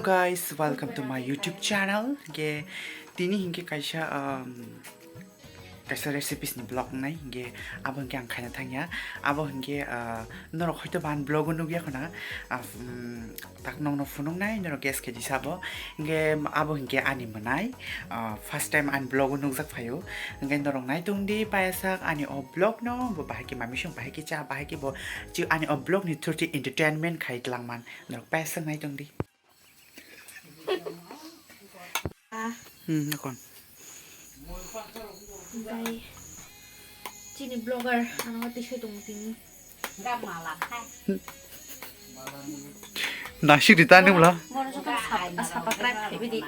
guys, welcome to my YouTube channel. Ge Tini hingke kaisa recipes ni blog nai ge abang ke ang khaina thangya abo hingke norok hoito ban blog nu ge khona tak nong no funung nai norok guest ke disabo ge abo hingke ani mwnai first time an blog nu jak phayo ge norok nai tungdi payasak ani o blog no bo bahai ke mami shong bahai ke cha bahai ke bo ji ani o blog ni 30 entertainment khai tlangman norok payasak nai tungdi nakon Đây, Tini blogger, ano ti siya itong Tini. Nasi di tani mula. Muna siya kang sapakrap, di.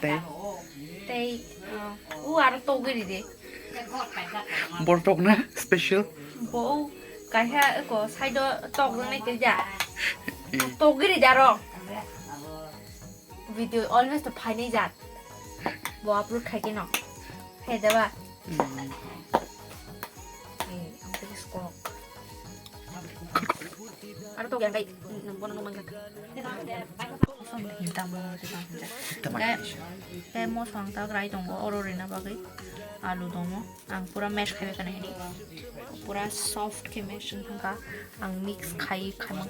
Tay. Tay, araw to gini di. Bortok na special. Bo, kaya ako, sa'yo tog lang na kaya. Tog gini daro. Video always to pay na dyan. Bo upload kaya kino. Hey, diba? Ang tigas ko. Ano to yan? Nambon na naman ka. Hinta mo na kaya mo sang tag rai tong ko oro rin na bagay. Alu to mo. Ang pura mesh kaya ka na hindi. Pura soft ke mesh ka. Ang mix kay kamang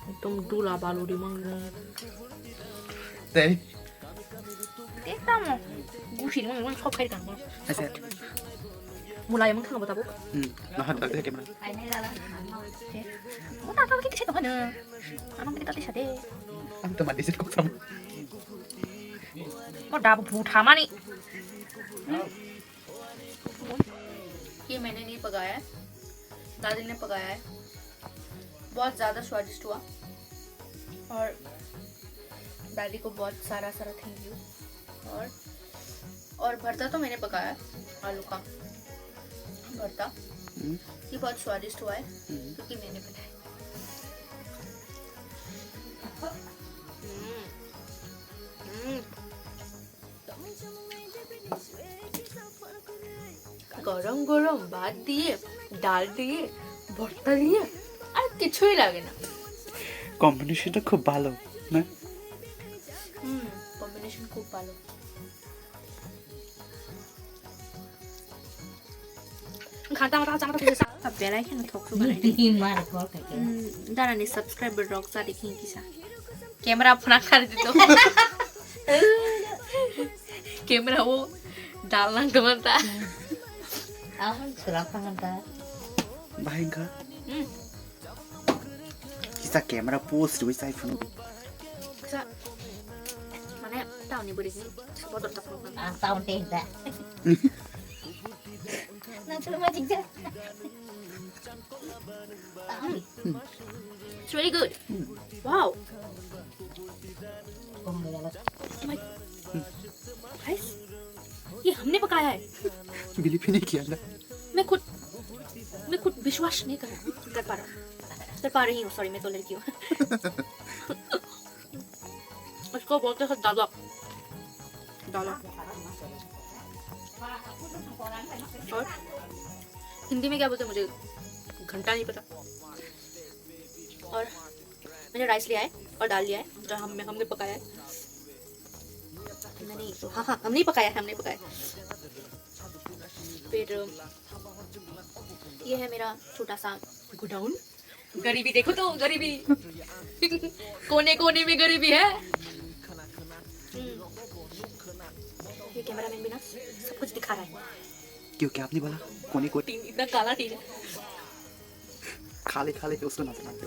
itong dula balu di mang. Tay. Teka mo. Gusin mo yung chop kay kan mo. Asa. Mulai mang kang bata bu. Nahan ta ke mana. Mo ta kita siya to kana. Anong kita siya de. Ang teman di situ sama. Mo da bu thama ni. ये मैंने नहीं पकाया है, दादी ने पकाया है, बहुत ज़्यादा स्वादिष्ट हुआ और दादी को बहुत सारा थैंक यू। और भरता तो मैंने पकाया आलू का भरता, ये बहुत स्वादिष्ट हुआ है क्योंकि मैंने बनाया। गरम गरम भात दिए डाल दिए भर्ता दिए আর কিছুই লাগে না কম্বিনেশনটা খুব ভালো না কম্বিনেশন খুব ভালো খাতা মাথা চাটা থেকে সব বেলাই কেন ঠকছো মানে তিন মার কল থাকে দাঁড়ানি সাবস্ক্রাইবার রক্সা দেখি কিসা ক্যামেরা अपना कर दे तो कैमरा वो डालना कमता Ahon sudah pangan dah. Bahin ka? Kita kamera post dulu sa iPhone. Bisa. Mana tahun ni boleh ni? Sebab tak tahu. Tahun tidak. Nanti macam je. It's really good. Wow. Guys, ये हमने पकाया है। Believe ही नहीं किया ना मैं खुद विश्वास नहीं कर पा रही हूँ। सॉरी मैं तो लड़की हूँ। इसको बोलते हैं दादा और हिंदी में क्या बोलते हैं मुझे घंटा नहीं पता। और मैंने राइस लिया है और दाल लिया है जो हमने पकाया है। नहीं तो हाँ हमने पकाया। फिर ये है मेरा छोटा सा गोडाउन। गरीबी देखो तो गरीबी कोने में गरीबी है। ये कैमरामैन भी ना सब कुछ दिखा रहा है क्योंकि आपने बोला कोने को इतना काला टीन है खाली उसको ना सुनाते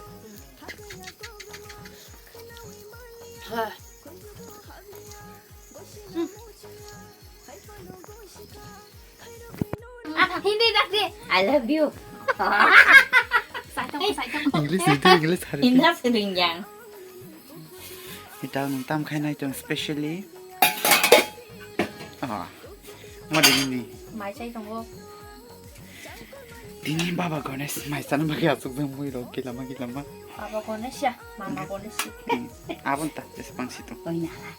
हाँ Hindi nak I love you. English hari Indah sering yang. Kita tam khai nai tong specially ma dini máy chay trong vô dini baba gones mai san ma kya suk bang moi ro kilama papa con đấy xia mama con đấy xia abon ta despacito Oi nala.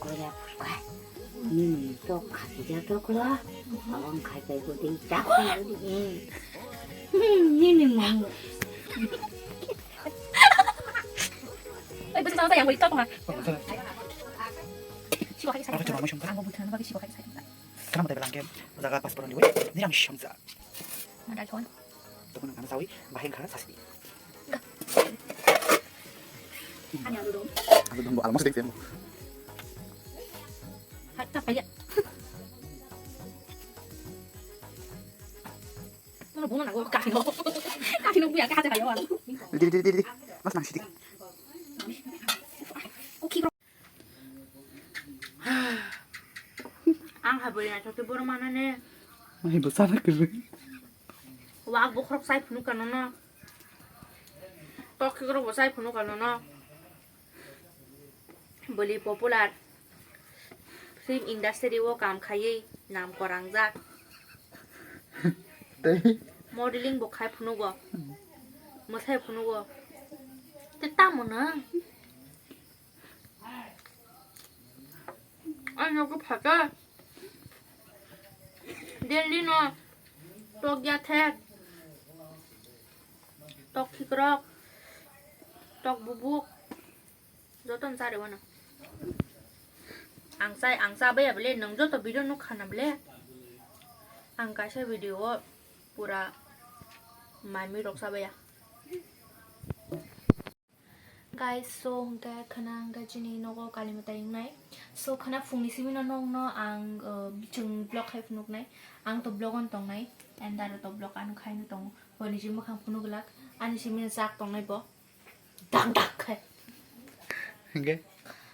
Goya purka. Ini to khadija to kula. Awang khadai ko di tak ni. Ini mau. Ê, bây giờ sao vậy? Quỳ to không à? 시고하게 아, 그쵸, 너무 살짝. 안 거부터는 하기 시고하게 살짝. Kenapa tadi bilang game? Udah pas pulang gue, ini yang syamsa. 나달 전. Tuh nang sawi, bahin ka sasi. 아니야, 너. Aku tunggu alamas deh sih. 살짝 빨리. 너는 뭐는 알고 까시노. 까시노 뭐야? 까지 가요. Di. Mas nang sidik. 오케이 그럼. 안 가버리나 저렇게 보러만 하네. Ay, besar ke lu. 와, 뭐 그렇게 사이 푸는 거는 또 그거로 뭐 사이 푸는 거는 बोली popular film industry वो काम खाई नाम को रंगजाक modelling वो खाई फुनुगो मसाई फुनुगो तेता Mona 아니 여기 봐봐 델리노 떡야택 떡 키그럭 떡 부북 저떤 사리 원아 angsa bây giờ lên nâng rất là video nó khăn nằm lên ang cái sẽ video pura mai mi rok sa bây giờ guys so cái khana cái chini nó có kali mata yung này so khana phung si min nó ang chung blog hay phunuk này ang to blog on tong này and that to blog anu khai no tong boli jim khang phunuk lak ani si min sak tong này bo dang dak khai Okay.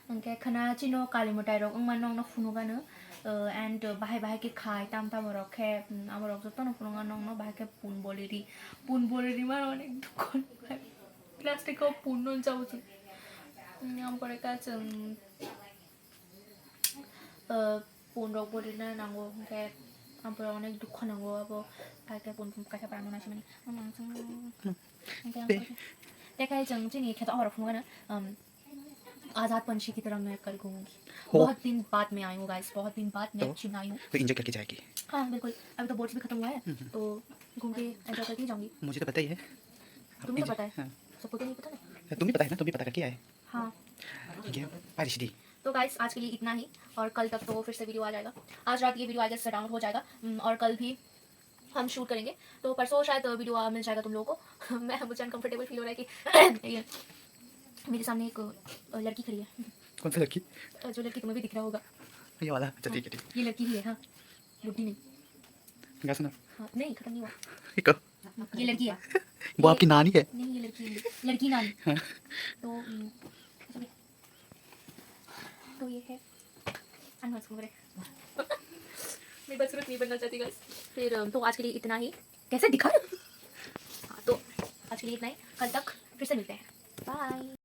Angke khana chino kali motai rok ang manong no funuga no and bahai ke khai tam rok ke amorok joto no funuga nong no bahai ke pun boleri mar onek dukon plastic ko pun non jauchi am pore ka chung pun rok boleri na nango ke am pore onek dukon nango abo bahai ke pun ka sa parang na simani amang chung angke dekai chung chini kheto amorok funuga na आजाद पंछी की तरह मैं कल घूमूंगी बहुत दिन बाद मैं आई हूँ गाइस बहुत दिन बाद मैं चीन आई हूँ तो एंजॉय करके जाएगी हाँ बिल्कुल अभी तो बोर्ड्स भी खत्म हुआ है तो घूम के एंजॉय करके जाऊंगी मुझे तो पता ही है तुम्हें तो पता है सबको तो नहीं पता ना तुम भी पता है ना तुम भी पता करके आए हाँ ये बारिश दी तो गाइस आज के लिए इतना ही और कल तक तो फिर से वीडियो आ जाएगा आज रात ये वीडियो आज से डाउनलोड हो जाएगा और कल भी हम शूट करेंगे तो परसों शायद वीडियो मिल जाएगा तुम लोगों को मैं मुझे अनकम्फर्टेबल फील हो रहा है कि मेरे सामने एक लड़की खड़ी है कौन सी लड़की जो लड़की तुम्हें भी दिख रहा होगा ये वाला अच्छा ठीक है ये लड़की ही है हाँ बुढ़ी नहीं गा सुना हाँ नहीं खत्म नहीं हुआ देखो ये लड़की है वो आपकी नानी है नहीं ये लड़की नानी तो तो ये है मैं बदसूरत नहीं बनना चाहती गाइस फिर तो आज के लिए इतना ही कैसे दिखा हाँ तो आज के लिए इतना ही कल तक फिर से मिलते हैं बाय